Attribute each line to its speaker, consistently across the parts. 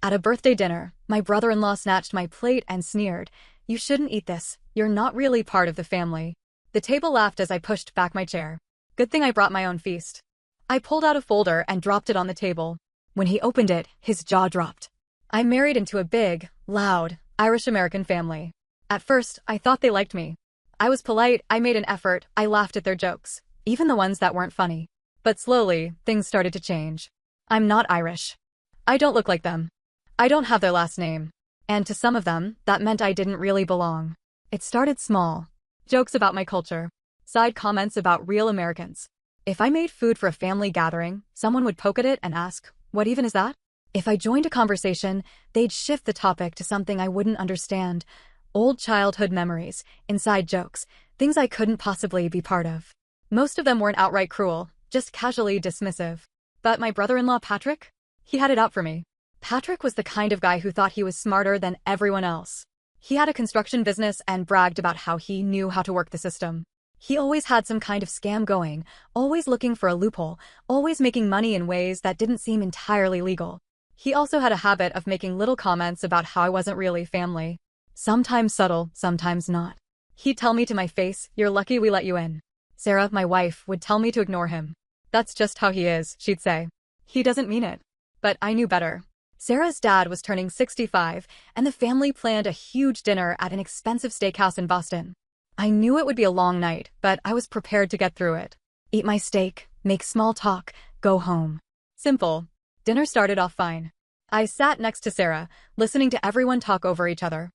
Speaker 1: At a birthday dinner, my brother-in-law snatched my plate and sneered, "You shouldn't eat this. You're not really part of the family." The table laughed as I pushed back my chair. Good thing I brought my own feast. I pulled out a folder and dropped it on the table. When he opened it, his jaw dropped. I married into a big, loud, Irish-American family. At first, I thought they liked me. I was polite, I made an effort, I laughed at their jokes, even the ones that weren't funny. But slowly, things started to change. I'm not Irish. I don't look like them. I don't have their last name. And to some of them, that meant I didn't really belong. It started small. Jokes about my culture. Side comments about real Americans. If I made food for a family gathering, someone would poke at it and ask, "What even is that?" If I joined a conversation, they'd shift the topic to something I wouldn't understand. Old childhood memories, inside jokes, things I couldn't possibly be part of. Most of them weren't outright cruel, just casually dismissive. But my brother-in-law Patrick? He had it out for me. Patrick was the kind of guy who thought he was smarter than everyone else. He had a construction business and bragged about how he knew how to work the system. He always had some kind of scam going, always looking for a loophole, always making money in ways that didn't seem entirely legal. He also had a habit of making little comments about how I wasn't really family. Sometimes subtle, sometimes not. He'd tell me to my face, "You're lucky we let you in." Sarah, my wife, would tell me to ignore him. "That's just how he is," she'd say. "He doesn't mean it." But I knew better. Sarah's dad was turning 65, and the family planned a huge dinner at an expensive steakhouse in Boston. I knew it would be a long night, but I was prepared to get through it. Eat my steak, make small talk, go home. Simple. Dinner started off fine. I sat next to Sarah, listening to everyone talk over each other.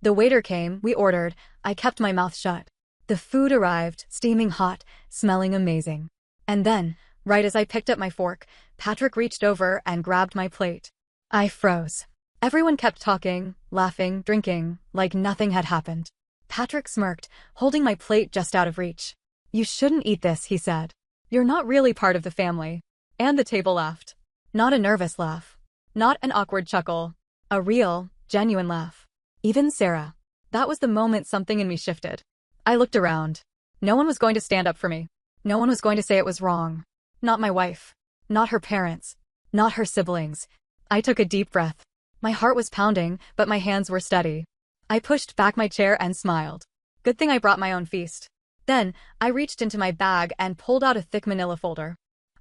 Speaker 1: The waiter came, we ordered, I kept my mouth shut. The food arrived, steaming hot, smelling amazing. And then, right as I picked up my fork, Patrick reached over and grabbed my plate. I froze. Everyone kept talking, laughing, drinking, like nothing had happened. Patrick smirked, holding my plate just out of reach. "You shouldn't eat this," he said. "You're not really part of the family." And the table laughed. Not a nervous laugh. Not an awkward chuckle. A real, genuine laugh. Even Sarah. That was the moment something in me shifted. I looked around. No one was going to stand up for me. No one was going to say it was wrong. Not my wife. Not her parents. Not her siblings. I took a deep breath. My heart was pounding, but my hands were steady. I pushed back my chair and smiled. Good thing I brought my own feast. Then, I reached into my bag and pulled out a thick manila folder.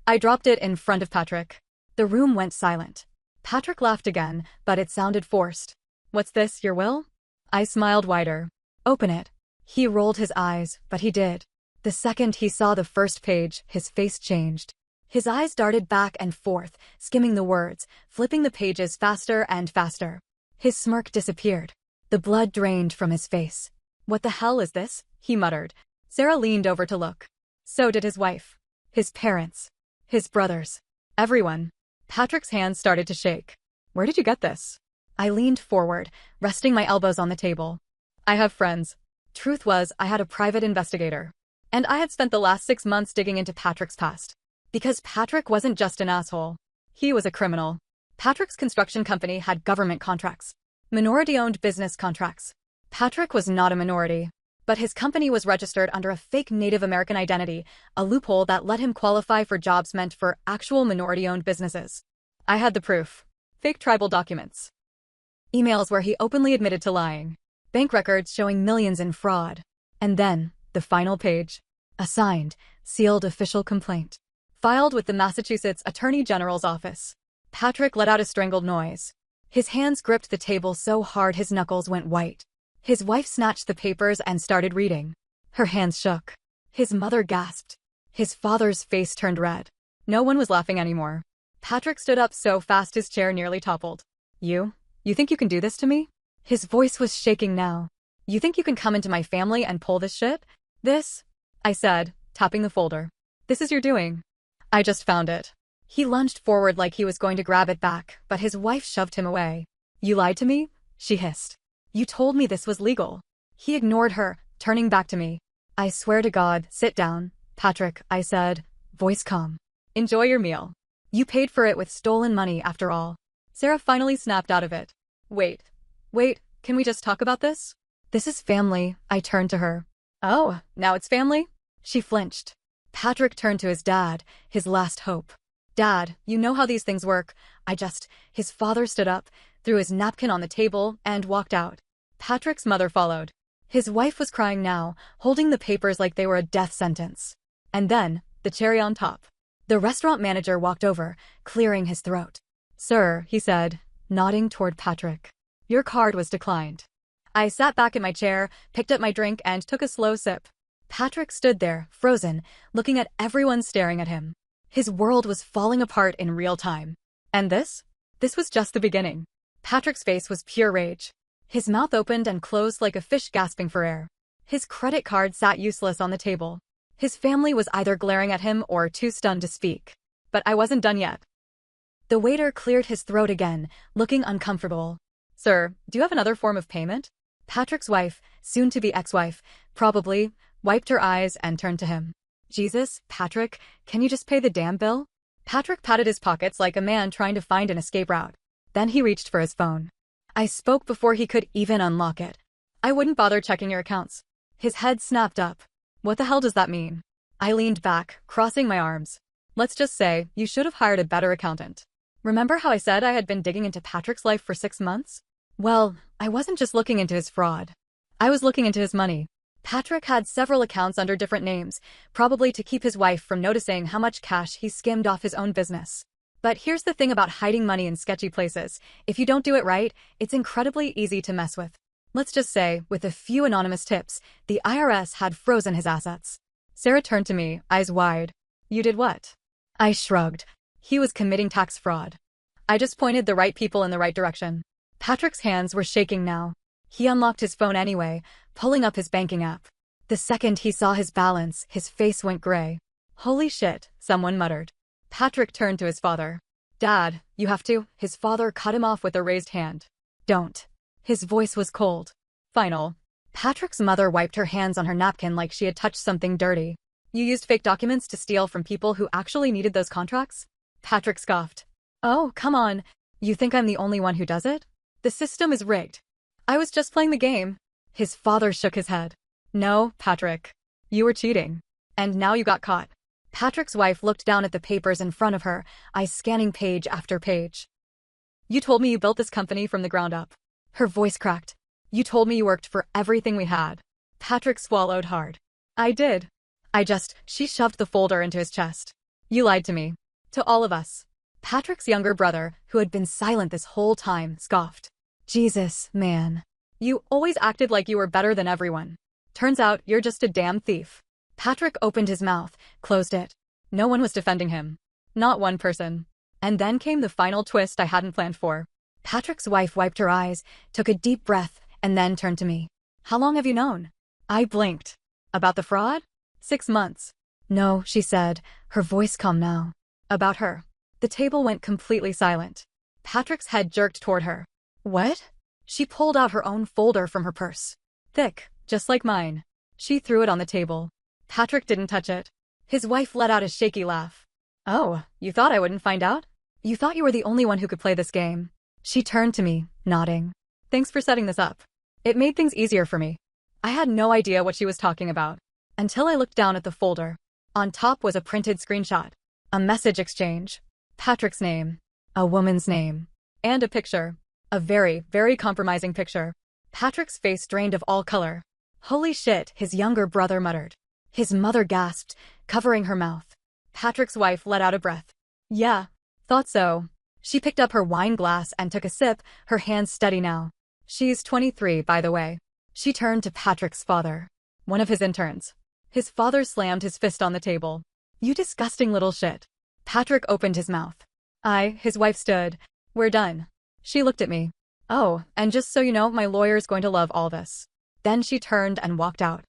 Speaker 1: I dropped it in front of Patrick. The room went silent. Patrick laughed again, but it sounded forced. "What's this, your will?" I smiled wider. "Open it." He rolled his eyes, but he did. The second he saw the first page, his face changed. His eyes darted back and forth, skimming the words, flipping the pages faster and faster. His smirk disappeared. The blood drained from his face. "What the hell is this?" he muttered. Sarah leaned over to look. So did his wife. His parents. His brothers. Everyone. Patrick's hands started to shake. "Where did you get this?" I leaned forward, resting my elbows on the table. "I have friends." Truth was, I had a private investigator. And I had spent the last 6 months digging into Patrick's past. Because Patrick wasn't just an asshole. He was a criminal. Patrick's construction company had government contracts. Minority-owned business contracts. Patrick was not a minority. But his company was registered under a fake Native American identity, a loophole that let him qualify for jobs meant for actual minority-owned businesses. I had the proof. Fake tribal documents. Emails where he openly admitted to lying. Bank records showing millions in fraud. And then, the final page. A signed, sealed official complaint. Filed with the Massachusetts Attorney General's office. Patrick let out a strangled noise. His hands gripped the table so hard his knuckles went white. His wife snatched the papers and started reading. Her hands shook. His mother gasped. His father's face turned red. No one was laughing anymore. Patrick stood up so fast his chair nearly toppled. You think you can do this to me?" His voice was shaking now. "You think you can come into my family and pull this shit? This?" I said, tapping the folder. "This is your doing." "I just found it." He lunged forward like he was going to grab it back, but his wife shoved him away. "You lied to me?" she hissed. "You told me this was legal." He ignored her, turning back to me. "I swear to God, sit down, Patrick," I said, voice calm. "Enjoy your meal. You paid for it with stolen money after all." Sarah finally snapped out of it. Wait, can we just talk about this?" "This is family," I turned to her. "Oh, now it's family?" She flinched. Patrick turned to his dad, his last hope. Dad, you know how these things work. His father stood up, threw his napkin on the table, and walked out. Patrick's mother followed. His wife was crying now, holding the papers like they were a death sentence. And then, the cherry on top. The restaurant manager walked over, clearing his throat. "Sir," he said, nodding toward Patrick. "Your card was declined." I sat back in my chair, picked up my drink, and took a slow sip. Patrick stood there, frozen, looking at everyone staring at him. His world was falling apart in real time. And this? This was just the beginning. Patrick's face was pure rage. His mouth opened and closed like a fish gasping for air. His credit card sat useless on the table. His family was either glaring at him or too stunned to speak. But I wasn't done yet. The waiter cleared his throat again, looking uncomfortable. "Sir, do you have another form of payment?" Patrick's wife, soon-to-be ex-wife, probably, wiped her eyes and turned to him. "Jesus, Patrick, can you just pay the damn bill?" Patrick patted his pockets like a man trying to find an escape route. Then he reached for his phone. I spoke before he could even unlock it. "I wouldn't bother checking your accounts." His head snapped up. "What the hell does that mean?" I leaned back, crossing my arms. "Let's just say, you should have hired a better accountant. Remember how I said I had been digging into Patrick's life for 6 months? Well, I wasn't just looking into his fraud. I was looking into his money. Patrick had several accounts under different names, probably to keep his wife from noticing how much cash he skimmed off his own business. But here's the thing about hiding money in sketchy places. If you don't do it right, it's incredibly easy to mess with. Let's just say, with a few anonymous tips, the IRS had frozen his assets." Sarah turned to me, eyes wide. "You did what?" I shrugged. He was committing tax fraud. I just pointed the right people in the right direction. Patrick's hands were shaking now. He unlocked his phone anyway, pulling up his banking app. The second he saw his balance, his face went gray. "Holy shit," someone muttered. Patrick turned to his father. "Dad, you have to." His father cut him off with a raised hand. "Don't." His voice was cold. Final. Patrick's mother wiped her hands on her napkin like she had touched something dirty. "You used fake documents to steal from people who actually needed those contracts?" Patrick scoffed. "Oh, come on. You think I'm the only one who does it? The system is rigged." "I was just playing the game." His father shook his head. "No, Patrick. You were cheating. And now you got caught." Patrick's wife looked down at the papers in front of her, eyes scanning page after page. "You told me you built this company from the ground up." Her voice cracked. "You told me you worked for everything we had." Patrick swallowed hard. "I did. She shoved the folder into his chest. "You lied to me. To all of us." Patrick's younger brother, who had been silent this whole time, scoffed. "Jesus, man. You always acted like you were better than everyone. Turns out you're just a damn thief." Patrick opened his mouth, closed it. No one was defending him. Not one person. And then came the final twist I hadn't planned for. Patrick's wife wiped her eyes, took a deep breath, and then turned to me. "How long have you known?" I blinked. "About the fraud?" 6 months. "No," she said, her voice calm now. "About her." The table went completely silent. Patrick's head jerked toward her. "What?" She pulled out her own folder from her purse. Thick, just like mine. She threw it on the table. Patrick didn't touch it. His wife let out a shaky laugh. "Oh, you thought I wouldn't find out? You thought you were the only one who could play this game." She turned to me, nodding. "Thanks for setting this up. It made things easier for me." I had no idea what she was talking about, until I looked down at the folder. On top was a printed screenshot. A message exchange. Patrick's name. A woman's name. And a picture. A very, very compromising picture. Patrick's face drained of all color. "Holy shit," his younger brother muttered. His mother gasped, covering her mouth. Patrick's wife let out a breath. "Yeah, thought so." She picked up her wine glass and took a sip, her hands steady now. "She's 23, by the way." She turned to Patrick's father. "One of his interns." His father slammed his fist on the table. "You disgusting little shit." Patrick opened his mouth. His wife stood. "We're done." She looked at me. "Oh, and just so you know, my lawyer's going to love all this." Then she turned and walked out.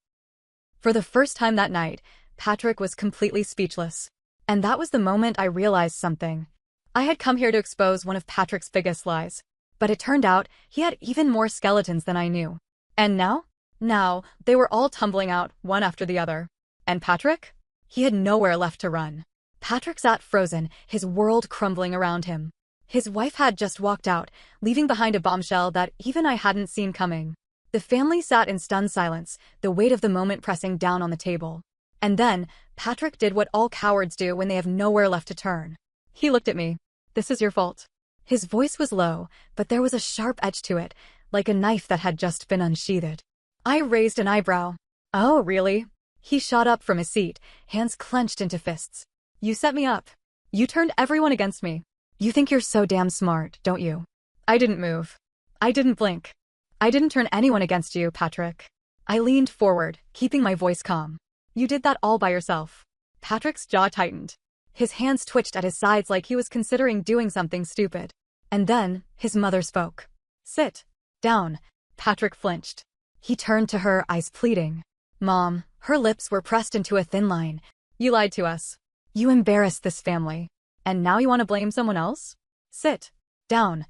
Speaker 1: For the first time that night, Patrick was completely speechless. And that was the moment I realized something. I had come here to expose one of Patrick's biggest lies. But it turned out he had even more skeletons than I knew. And now? Now, they were all tumbling out, one after the other. And Patrick? He had nowhere left to run. Patrick sat frozen, his world crumbling around him. His wife had just walked out, leaving behind a bombshell that even I hadn't seen coming. The family sat in stunned silence, the weight of the moment pressing down on the table. And then, Patrick did what all cowards do when they have nowhere left to turn. He looked at me. This is your fault. His voice was low, but there was a sharp edge to it, like a knife that had just been unsheathed. I raised an eyebrow. Oh, really? He shot up from his seat, hands clenched into fists. You set me up. You turned everyone against me. You think you're so damn smart, don't you? I didn't move. I didn't blink. I didn't turn anyone against you, Patrick. I leaned forward, keeping my voice calm. You did that all by yourself. Patrick's jaw tightened. His hands twitched at his sides like he was considering doing something stupid. And then, his mother spoke. Sit down. Patrick flinched. He turned to her, eyes pleading. Mom, her lips were pressed into a thin line. You lied to us. You embarrassed this family. And now you want to blame someone else? Sit down.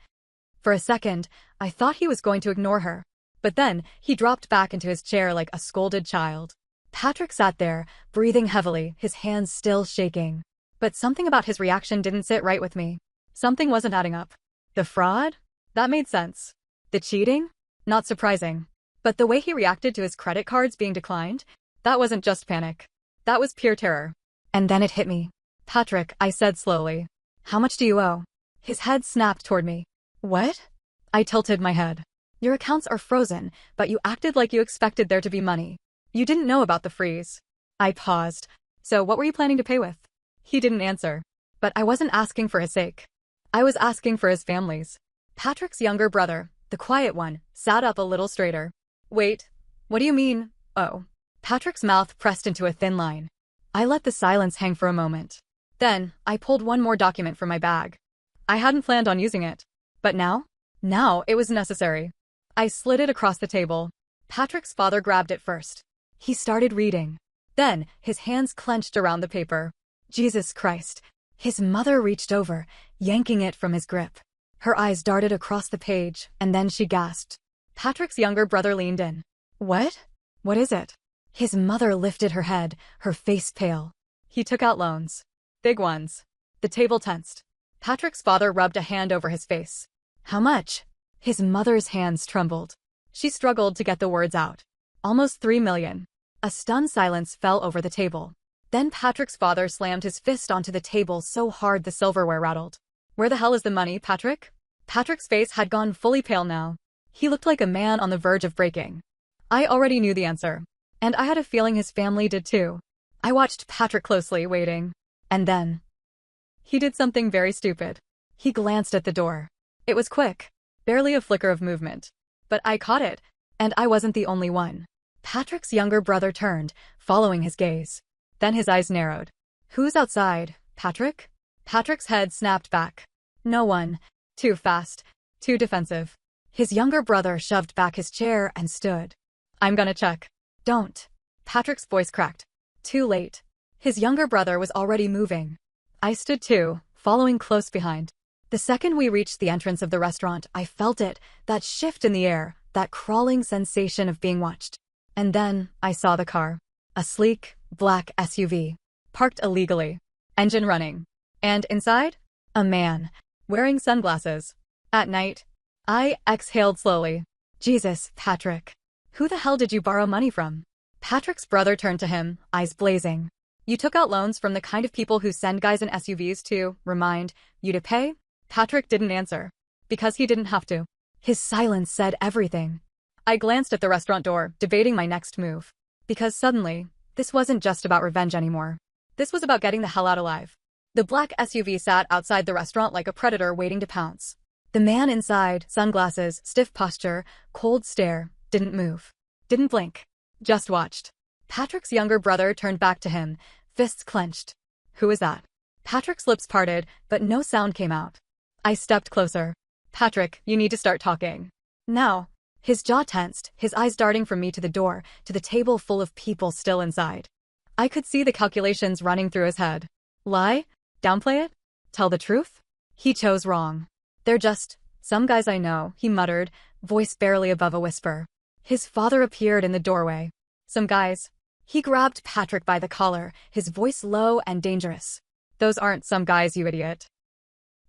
Speaker 1: For a second, I thought he was going to ignore her. But then, he dropped back into his chair like a scolded child. Patrick sat there, breathing heavily, his hands still shaking. But something about his reaction didn't sit right with me. Something wasn't adding up. The fraud? That made sense. The cheating? Not surprising. But the way he reacted to his credit cards being declined? That wasn't just panic. That was pure terror. And then it hit me. Patrick, I said slowly. How much do you owe? His head snapped toward me. What? I tilted my head. Your accounts are frozen, but you acted like you expected there to be money. You didn't know about the freeze. I paused. So what were you planning to pay with? He didn't answer. But I wasn't asking for his sake. I was asking for his family's. Patrick's younger brother, the quiet one, sat up a little straighter. Wait, what do you mean, oh? Patrick's mouth pressed into a thin line. I let the silence hang for a moment. Then, I pulled one more document from my bag. I hadn't planned on using it. But now? Now it was necessary. I slid it across the table. Patrick's father grabbed it first. He started reading. Then, his hands clenched around the paper. Jesus Christ. His mother reached over, yanking it from his grip. Her eyes darted across the page, and then she gasped. Patrick's younger brother leaned in. What? What is it? His mother lifted her head, her face pale. He took out loans. Big ones. The table tensed. Patrick's father rubbed a hand over his face. How much? His mother's hands trembled. She struggled to get the words out. Almost 3 million. A stunned silence fell over the table. Then Patrick's father slammed his fist onto the table so hard the silverware rattled. Where the hell is the money, Patrick? Patrick's face had gone fully pale now. He looked like a man on the verge of breaking. I already knew the answer. And I had a feeling his family did too. I watched Patrick closely, waiting. And then he did something very stupid. He glanced at the door. It was quick. Barely a flicker of movement. But I caught it. And I wasn't the only one. Patrick's younger brother turned, following his gaze. Then his eyes narrowed. Who's outside, Patrick? Patrick's head snapped back. No one. Too fast. Too defensive. His younger brother shoved back his chair and stood. I'm gonna check. Don't. Patrick's voice cracked. Too late. His younger brother was already moving. I stood too, following close behind. The second we reached the entrance of the restaurant, I felt it, that shift in the air, that crawling sensation of being watched. And then, I saw the car. A sleek, black SUV. Parked illegally. Engine running. And inside? A man. Wearing sunglasses. At night. I exhaled slowly. Jesus, Patrick. Who the hell did you borrow money from? Patrick's brother turned to him, eyes blazing. You took out loans from the kind of people who send guys in SUVs to, remind, you to pay? Patrick didn't answer. Because he didn't have to. His silence said everything. I glanced at the restaurant door, debating my next move. Because suddenly, this wasn't just about revenge anymore. This was about getting the hell out alive. The black SUV sat outside the restaurant like a predator waiting to pounce. The man inside, sunglasses, stiff posture, cold stare, didn't move. Didn't blink. Just watched. Patrick's younger brother turned back to him, fists clenched. Who is that? Patrick's lips parted, but no sound came out. I stepped closer. Patrick, you need to start talking. Now. His jaw tensed, his eyes darting from me to the door, to the table full of people still inside. I could see the calculations running through his head. Lie? Downplay it? Tell the truth? He chose wrong. They're just some guys I know, he muttered, voice barely above a whisper. His father appeared in the doorway. Some guys. He grabbed Patrick by the collar, his voice low and dangerous. Those aren't some guys, you idiot.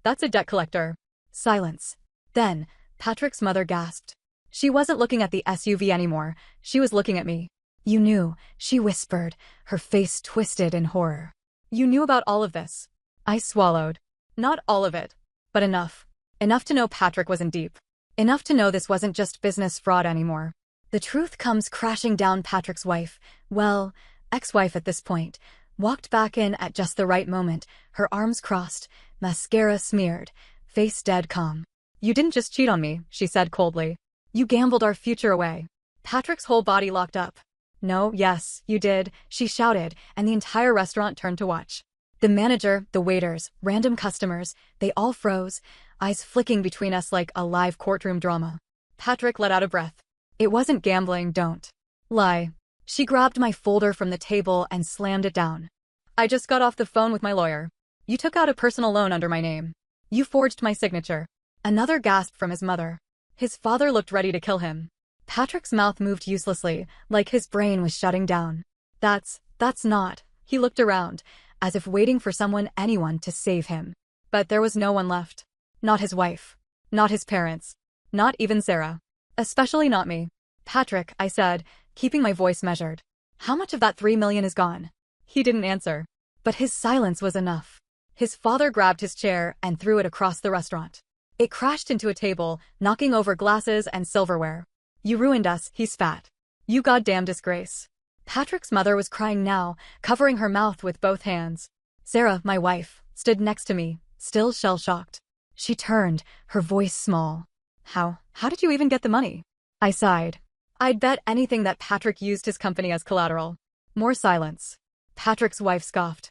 Speaker 1: That's a debt collector. Silence. Then, Patrick's mother gasped. She wasn't looking at the SUV anymore. She was looking at me. You knew, she whispered, her face twisted in horror. You knew about all of this. I swallowed. Not all of it, but enough. Enough to know Patrick was in deep. Enough to know this wasn't just business fraud anymore. The truth comes crashing down. Patrick's wife, well, ex-wife at this point, walked back in at just the right moment, her arms crossed, mascara smeared, face dead calm. You didn't just cheat on me, she said coldly. You gambled our future away. Patrick's whole body locked up. No, yes, you did, she shouted, and the entire restaurant turned to watch. The manager, the waiters, random customers, they all froze, eyes flicking between us like a live courtroom drama. Patrick let out a breath. It wasn't gambling, don't lie. She grabbed my folder from the table and slammed it down. I just got off the phone with my lawyer. You took out a personal loan under my name. You forged my signature. Another gasp from his mother. His father looked ready to kill him. Patrick's mouth moved uselessly, like his brain was shutting down. That's not. He looked around, as if waiting for anyone to save him. But there was no one left. Not his wife. Not his parents. Not even Sarah. Especially not me. Patrick, I said, keeping my voice measured. How much of that $3 million is gone? He didn't answer. But his silence was enough. His father grabbed his chair and threw it across the restaurant. It crashed into a table, knocking over glasses and silverware. You ruined us, he spat. You goddamn disgrace. Patrick's mother was crying now, covering her mouth with both hands. Sarah, my wife, stood next to me, still shell-shocked. She turned, her voice small. How did you even get the money? I sighed. I'd bet anything that Patrick used his company as collateral. More silence. Patrick's wife scoffed.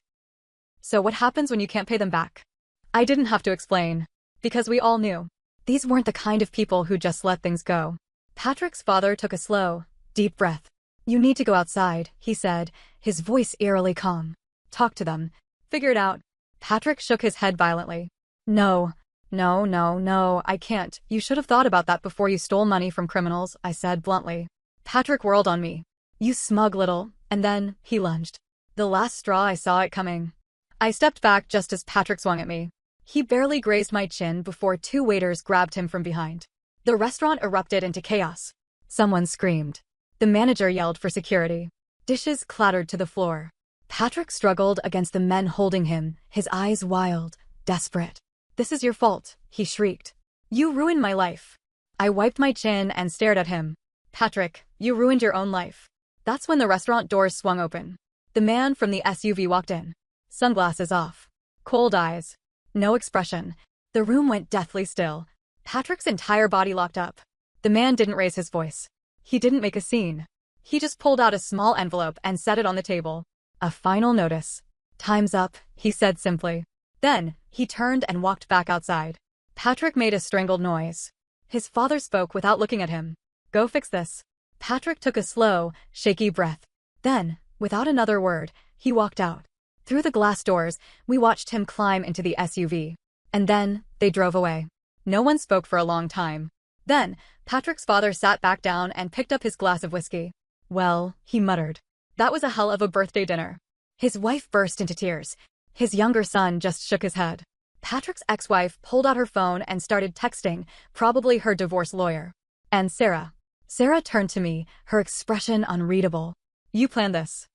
Speaker 1: So what happens when you can't pay them back? I didn't have to explain. Because we all knew. These weren't the kind of people who just let things go. Patrick's father took a slow, deep breath. You need to go outside, he said, his voice eerily calm. Talk to them. Figure it out. Patrick shook his head violently. No, I can't. You should have thought about that before you stole money from criminals, I said bluntly. Patrick whirled on me. You smug little, and then, he lunged. The last straw, I saw it coming. I stepped back just as Patrick swung at me. He barely grazed my chin before two waiters grabbed him from behind. The restaurant erupted into chaos. Someone screamed. The manager yelled for security. Dishes clattered to the floor. Patrick struggled against the men holding him, his eyes wild, desperate. This is your fault, he shrieked. You ruined my life. I wiped my chin and stared at him. Patrick, you ruined your own life. That's when the restaurant doors swung open. The man from the SUV walked in. Sunglasses off. Cold eyes. No expression. The room went deathly still. Patrick's entire body locked up. The man didn't raise his voice. He didn't make a scene. He just pulled out a small envelope and set it on the table. A final notice. Time's up, he said simply. Then, he turned and walked back outside. Patrick made a strangled noise. His father spoke without looking at him. Go fix this. Patrick took a slow, shaky breath. Then, without another word, he walked out. Through the glass doors, we watched him climb into the SUV. And then, they drove away. No one spoke for a long time. Then, Patrick's father sat back down and picked up his glass of whiskey. Well, he muttered. That was a hell of a birthday dinner. His wife burst into tears. His younger son just shook his head. Patrick's ex-wife pulled out her phone and started texting, probably her divorce lawyer. And Sarah. Sarah turned to me, her expression unreadable. You planned this.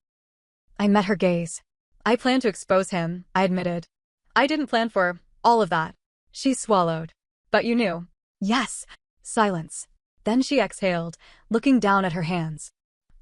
Speaker 1: I met her gaze. I planned to expose him, I admitted. I didn't plan for all of that. She swallowed. But you knew. Yes. Silence. Then she exhaled, looking down at her hands.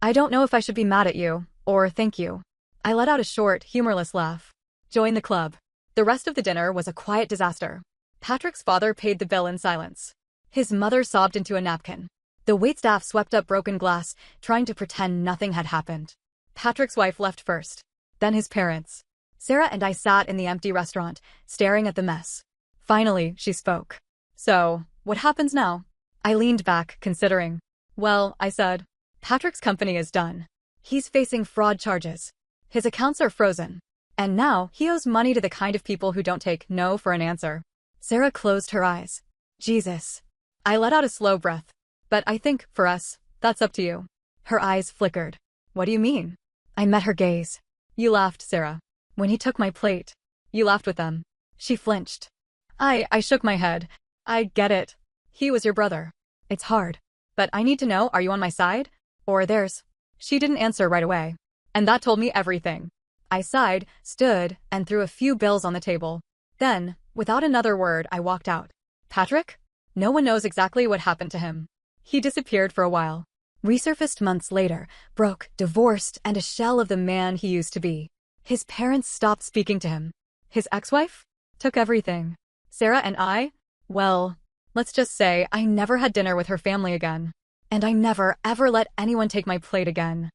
Speaker 1: I don't know if I should be mad at you, or thank you. I let out a short, humorless laugh. Join the club. The rest of the dinner was a quiet disaster. Patrick's father paid the bill in silence. His mother sobbed into a napkin. The waitstaff swept up broken glass, trying to pretend nothing had happened. Patrick's wife left first. Then his parents. Sarah and I sat in the empty restaurant, staring at the mess. Finally, she spoke. So, what happens now? I leaned back, considering. Well, I said. Patrick's company is done. He's facing fraud charges. His accounts are frozen. And now, he owes money to the kind of people who don't take no for an answer. Sarah closed her eyes. Jesus. I let out a slow breath. But I think, for us, that's up to you. Her eyes flickered. What do you mean? I met her gaze. You laughed, Sarah. When he took my plate. You laughed with them. She flinched. I shook my head. I get it. He was your brother. It's hard. But I need to know, are you on my side? Or theirs? She didn't answer right away. And that told me everything. I sighed, stood, and threw a few bills on the table. Then, Without another word, I walked out. Patrick? No one knows exactly what happened to him. He disappeared for a while. Resurfaced months later, broke, divorced, and a shell of the man he used to be. His parents stopped speaking to him. His ex-wife? Took everything. Sarah and I? Well, let's just say I never had dinner with her family again. And I never, ever let anyone take my plate again.